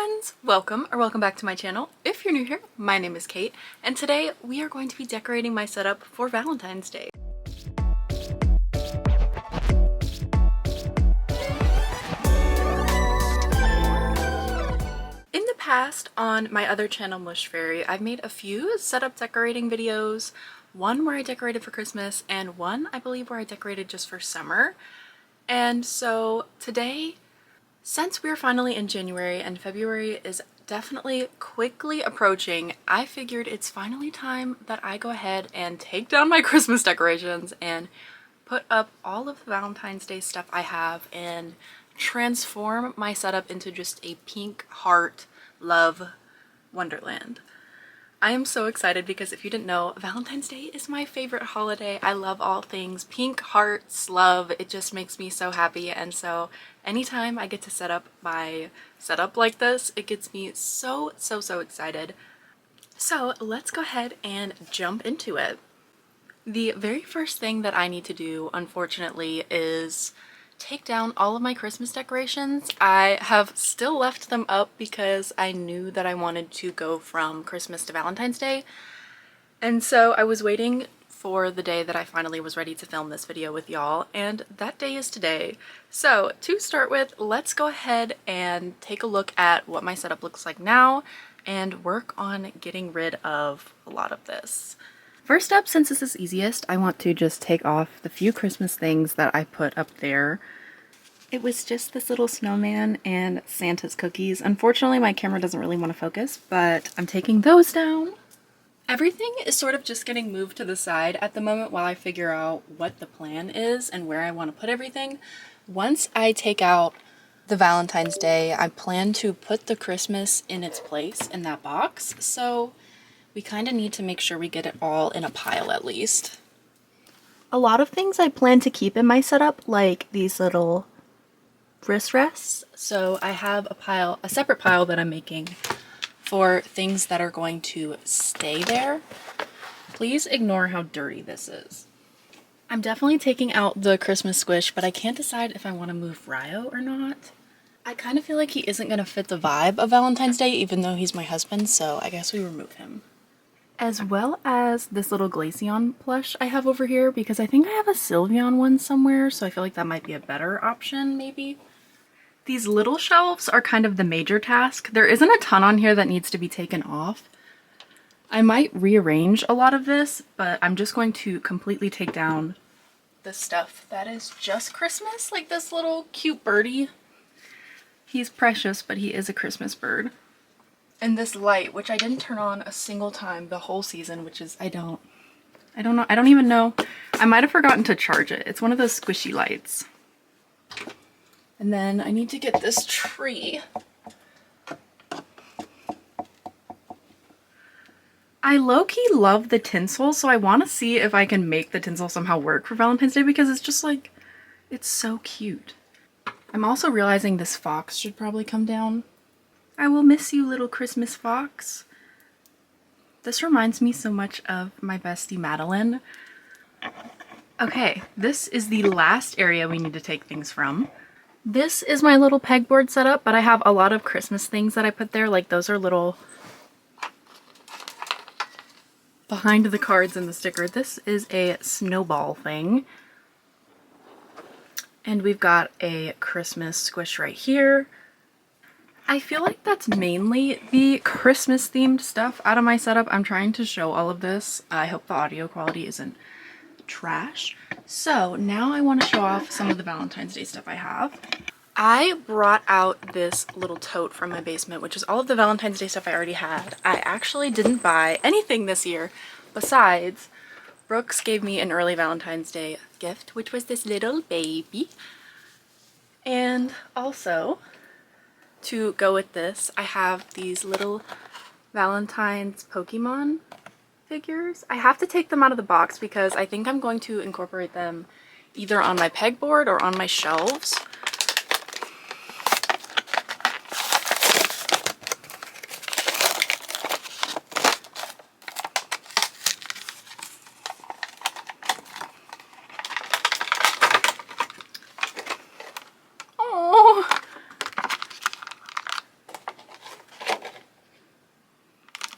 friends! Welcome back to my channel. If you're new here, my name is Kate, and today we are going to be decorating my setup for Valentine's Day. In the past, on my other channel, Mush Fairy, I've made a few setup decorating videos, one where I decorated for Christmas, and one, I believe, where I decorated just for summer. And so today, since we're finally in January and February is definitely quickly approaching, I figured it's finally time that I go ahead and take down my Christmas decorations and put up all of the Valentine's Day stuff I have and transform my setup into just a pink heart love wonderland. I am so excited because if you didn't know, Valentine's Day is my favorite holiday. I love all things pink hearts, love. It just makes me so happy, and so anytime I get to set up my setup like this, it gets me so excited. So let's go ahead and jump into it. The very first thing that I need to do, unfortunately, is take down all of my Christmas decorations. I have still left them up because I knew that I wanted to go from Christmas to Valentine's Day. And so I was waiting for the day that I finally was ready to film this video with y'all, and that day is today. So to start with, let's go ahead and take a look at what my setup looks like now and work on getting rid of a lot of this. First up, since this is easiest, I want to just take off the few Christmas things that I put up there. It was just this little snowman and Santa's cookies. Unfortunately, my camera doesn't really want to focus, but I'm taking those down. Everything is sort of just getting moved to the side at the moment while I figure out what the plan is and where I want to put everything. Once I take out the Valentine's Day, I plan to put the Christmas in its place in that box, so we kind of need to make sure we get it all in a pile at least. A lot of things I plan to keep in my setup, like these little wrist rests. So I have a separate pile that I'm making for things that are going to stay there. Please ignore how dirty this is. I'm definitely taking out the Christmas squish, but I can't decide if I want to move Ryo or not. I kind of feel like he isn't going to fit the vibe of Valentine's Day, even though he's my husband, so I guess we remove him. As well as this little Glaceon plush I have over here, because I think I have a Sylveon one somewhere, so I feel like that might be a better option, maybe. These little shelves are kind of the major task. There isn't a ton on here that needs to be taken off. I might rearrange a lot of this, but I'm just going to completely take down the stuff that is just Christmas, like this little cute birdie. He's precious, but he is a Christmas bird. And this light, which I didn't turn on a single time the whole season, which is, I don't even know. I might have forgotten to charge it. It's one of those squishy lights. And then I need to get this tree. I low-key love the tinsel, so I want to see if I can make the tinsel somehow work for Valentine's Day, because it's just like, it's so cute. I'm also realizing this fox should probably come down. I will miss you, little Christmas fox. This reminds me so much of my bestie Madeline. Okay, this is the last area we need to take things from. This is my little pegboard setup, but I have a lot of Christmas things that I put there, like those are little behind the cards and the sticker. This is a snowball thing. And we've got a Christmas squish right here. I feel like that's mainly the Christmas themed stuff out of my setup. I'm trying to show all of this. I hope the audio quality isn't trash. So now I want to show off some of the Valentine's Day stuff I have. I brought out this little tote from my basement, which is all of the Valentine's Day stuff I already had. I actually didn't buy anything this year besides Brooks gave me an early Valentine's Day gift, which was this little baby. And also, to go with this, I have these little Valentine's Pokemon figures. I have to take them out of the box because I think I'm going to incorporate them either on my pegboard or on my shelves.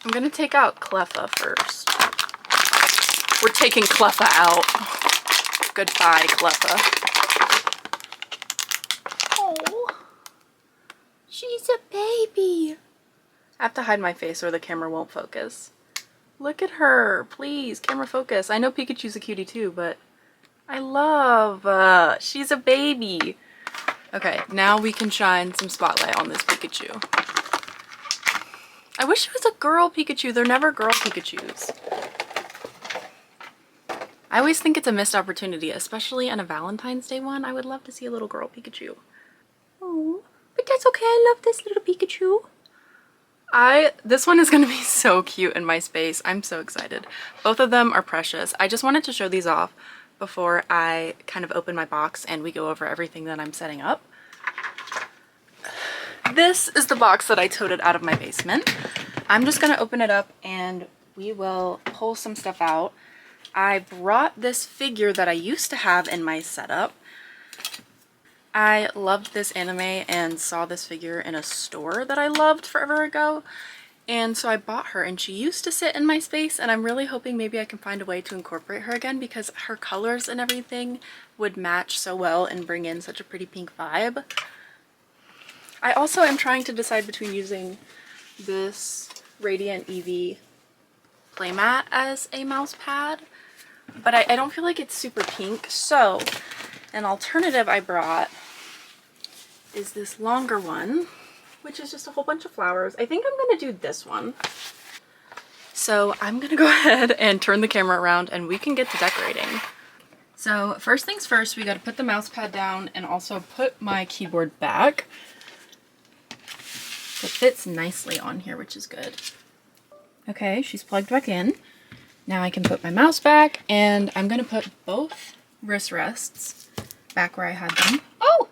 I'm gonna take out Cleffa first. We're taking Cleffa out. Goodbye, Cleffa. Oh, she's a baby. I have to hide my face or the camera won't focus. Look at her, please, camera focus. I know Pikachu's a cutie too, but I love, she's a baby. Okay, now we can shine some spotlight on this Pikachu. I wish it was a girl Pikachu. They're never girl Pikachus. I always think it's a missed opportunity, especially on a Valentine's Day one. I would love to see a little girl Pikachu. Oh, but that's okay. I love this little Pikachu. This one is going to be so cute in my space. I'm so excited. Both of them are precious. I just wanted to show these off before I kind of open my box and we go over everything that I'm setting up. This is the box that I toted out of my basement. I'm just going to open it up and we will pull some stuff out. I brought this figure that I used to have in my setup. I loved this anime and saw this figure in a store that I loved forever ago. And so I bought her and she used to sit in my space and I'm really hoping maybe I can find a way to incorporate her again because her colors and everything would match so well and bring in such a pretty pink vibe. I also am trying to decide between using this Radiant Eevee playmat as a mouse pad. But I don't feel like it's super pink, so an alternative I brought is this longer one, which is just a whole bunch of flowers. I think I'm going to do this one. So I'm going to go ahead and turn the camera around and we can get to decorating. So first things first, we got to put the mouse pad down and also put my keyboard back. It fits nicely on here, which is good. Okay, she's plugged back in. Now I can put my mouse back and I'm going to put both wrist rests back where I had them. Oh!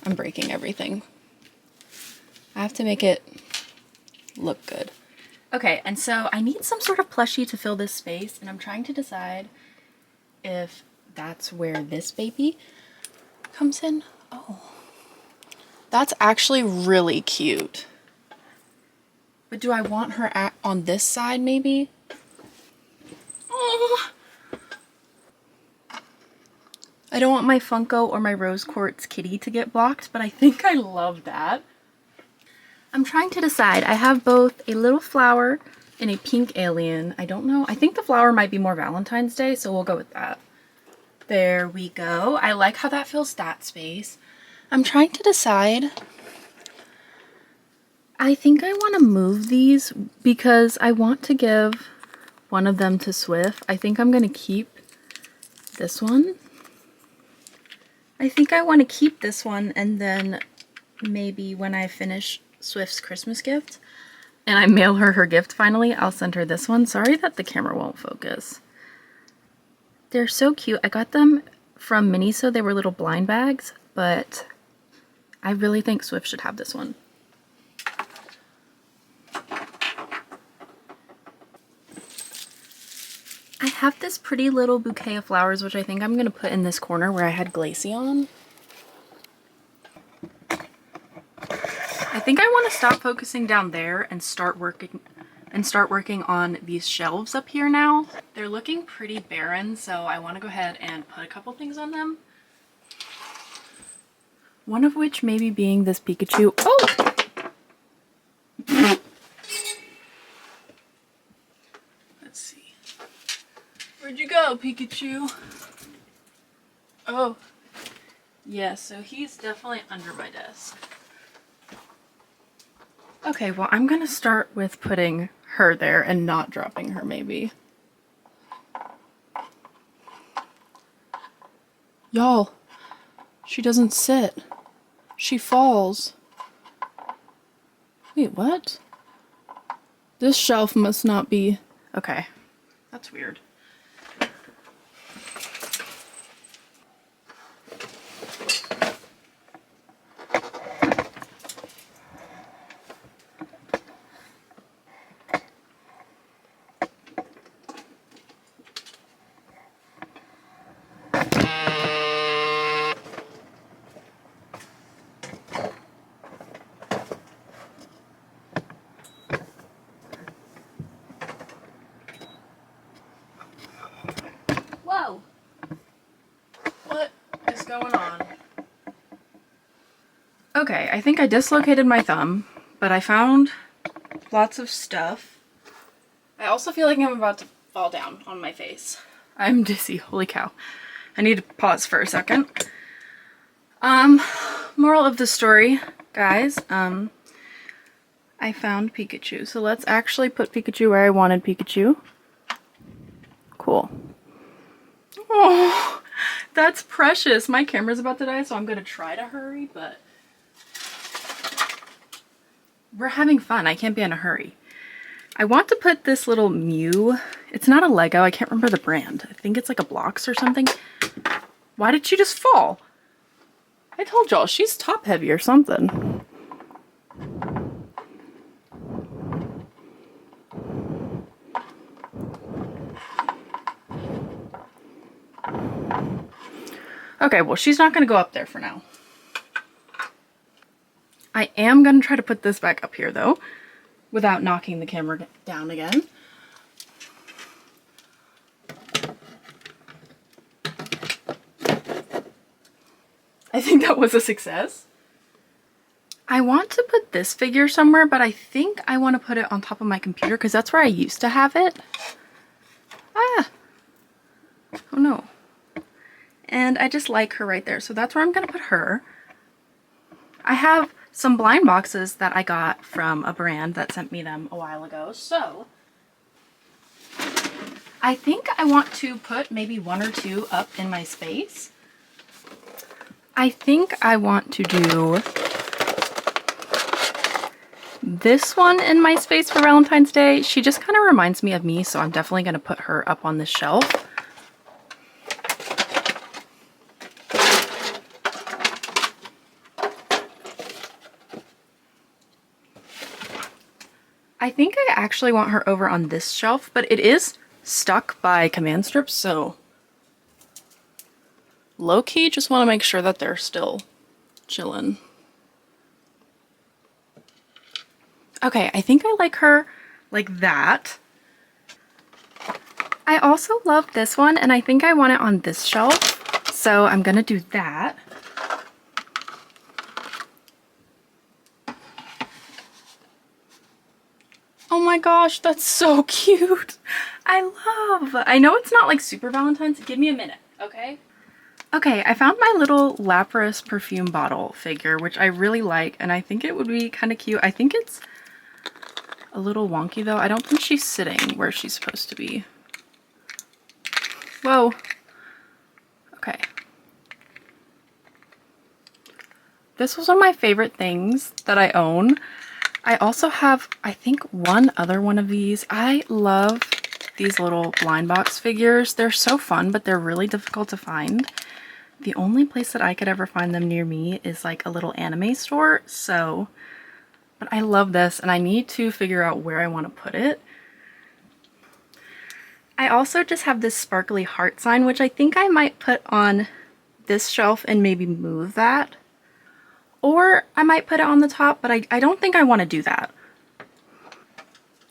I'm breaking everything. I have to make it look good. Okay, and so I need some sort of plushie to fill this space and I'm trying to decide if that's where this baby comes in. Oh, that's actually really cute. But do I want her on this side maybe? Oh. I don't want my Funko or my Rose Quartz kitty to get blocked, but I think I love that. I'm trying to decide. I have both a little flower and a pink alien. I don't know. I think the flower might be more Valentine's Day, so we'll go with that. There we go. I like how that fills that space. I'm trying to decide. I think I want to move these because I want to give one of them to Swift. I think I'm going to keep this one. I think I want to keep this one and then maybe when I finish Swift's Christmas gift and I mail her her gift finally, I'll send her this one. Sorry that the camera won't focus. They're so cute. I got them from Miniso. They were little blind bags, but I really think Swift should have this one. I have this pretty little bouquet of flowers, which I think I'm going to put in this corner where I had Glaceon. I think I want to stop focusing down there and start working on these shelves up here now. They're looking pretty barren, so I want to go ahead and put a couple things on them. One of which maybe being this Pikachu. Oh! Let's see. Where'd you go, Pikachu? Oh. Yeah, so he's definitely under my desk. Okay, well, I'm gonna start with putting her there and not dropping her, maybe. Y'all, she doesn't sit. She falls. Wait, what? This shelf must not be... Okay, that's weird. Okay, I think I dislocated my thumb, but I found lots of stuff. I also feel like I'm about to fall down on my face. I'm dizzy, holy cow. I need to pause for a second. Moral of the story, guys, I found Pikachu. So let's actually put Pikachu where I wanted Pikachu. Cool. Oh, that's precious. My camera's about to die, so I'm gonna try to hurry, but we're having fun. I can't be in a hurry. I want to put this little Mew. It's not a Lego. I can't remember the brand. I think it's like a Blocks or something. Why did she just fall? I told y'all, she's top heavy or something. Okay, well, she's not gonna go up there for now. I am gonna try to put this back up here though, without knocking the camera down again. I think that was a success. I want to put this figure somewhere, but I think I want to put it on top of my computer because that's where I used to have it. Ah! Oh no. And I just like her right there, so that's where I'm gonna put her. I have some blind boxes that I got from a brand that sent me them a while ago, so I think I want to put maybe one or two up in my space. I think I want to do this one in my space for Valentine's Day. She just kind of reminds me of me, so I'm definitely going to put her up on this shelf. I think I actually want her over on this shelf, but it is stuck by command strips, so low-key just want to make sure that they're still chilling. Okay, I think I like her like that. I also love this one, and I think I want it on this shelf, so I'm gonna do that. Oh my gosh, that's so cute. I know it's not like super Valentine's. Give me a minute, okay? Okay, I found my little Lapras perfume bottle figure, which I really like, and I think it would be kind of cute. I think it's a little wonky though. I don't think she's sitting where she's supposed to be. Whoa. Okay. This was one of my favorite things that I own. I also have, I think, one other one of these. I love these little blind box figures. They're so fun, but they're really difficult to find. The only place that I could ever find them near me is like a little anime store, so, but I love this and I need to figure out where I want to put it. I also just have this sparkly heart sign, which I think I might put on this shelf and maybe move that. Or I might put it on the top, but I don't think I want to do that.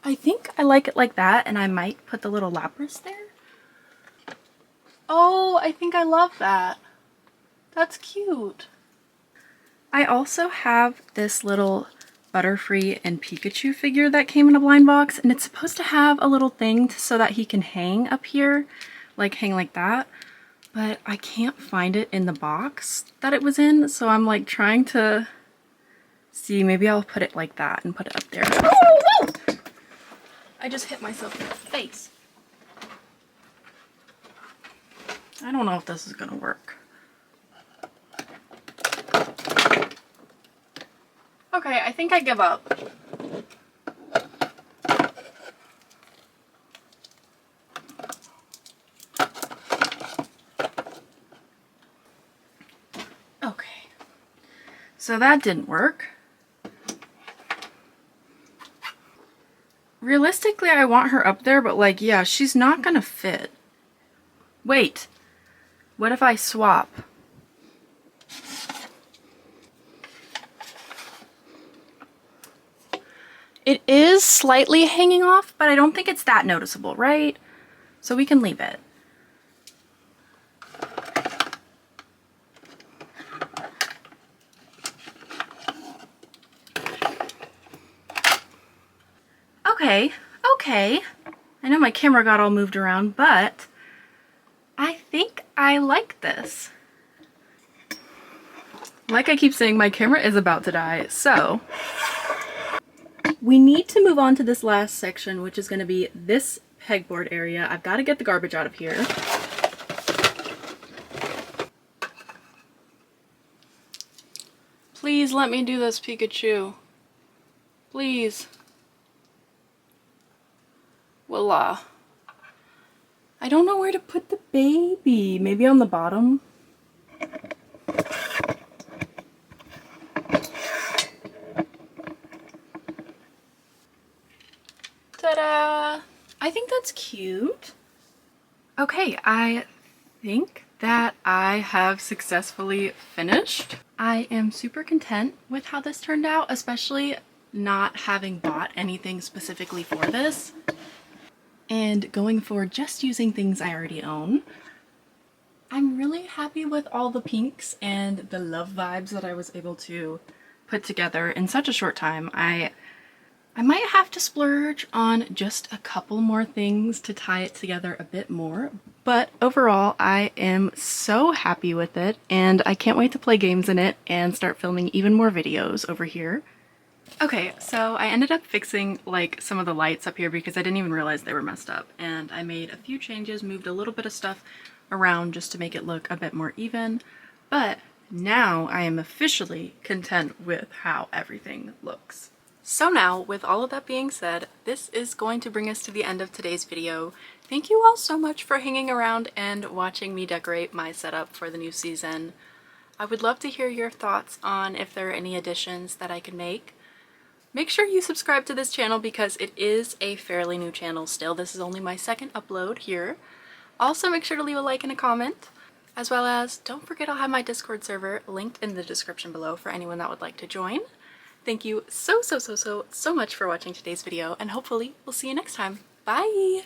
I think I like it like that, and I might put the little Lapras there. Oh, I think I love that. That's cute. I also have this little Butterfree and Pikachu figure that came in a blind box, and it's supposed to have a little thing so that he can hang up here, like hang like that. But I can't find it in the box that it was in, so I'm like trying to see, maybe I'll put it like that and put it up there. Oh, whoa! I just hit myself in the face. I don't know if this is gonna work. Okay, I think I give up. Okay, so that didn't work. Realistically, I want her up there, but like, yeah, she's not gonna fit. Wait, what if I swap? It is slightly hanging off, but I don't think it's that noticeable, right? So we can leave it. Okay. I know my camera got all moved around, but I think I like this. Like I keep saying, my camera is about to die, so we need to move on to this last section, which is going to be this pegboard area. I've got to get the garbage out of here. Please let me do this, Pikachu. Please. Voila. I don't know where to put the baby. Maybe on the bottom? Ta-da! I think that's cute. Okay, I think that I have successfully finished. I am super content with how this turned out, especially not having bought anything specifically for this and going for just using things I already own. I'm really happy with all the pinks and the love vibes that I was able to put together in such a short time. I might have to splurge on just a couple more things to tie it together a bit more, but overall I am so happy with it and I can't wait to play games in it and start filming even more videos over here. Okay, so I ended up fixing like some of the lights up here because I didn't even realize they were messed up, and I made a few changes, moved a little bit of stuff around just to make it look a bit more even, but now I am officially content with how everything looks. So now, with all of that being said, this is going to bring us to the end of today's video. Thank you all so much for hanging around and watching me decorate my setup for the new season. I would love to hear your thoughts on if there are any additions that I could make. Make sure you subscribe to this channel because it is a fairly new channel still. This is only my second upload here. Also, make sure to leave a like and a comment, as well as don't forget I'll have my Discord server linked in the description below for anyone that would like to join. Thank you so much for watching today's video, and hopefully we'll see you next time. Bye!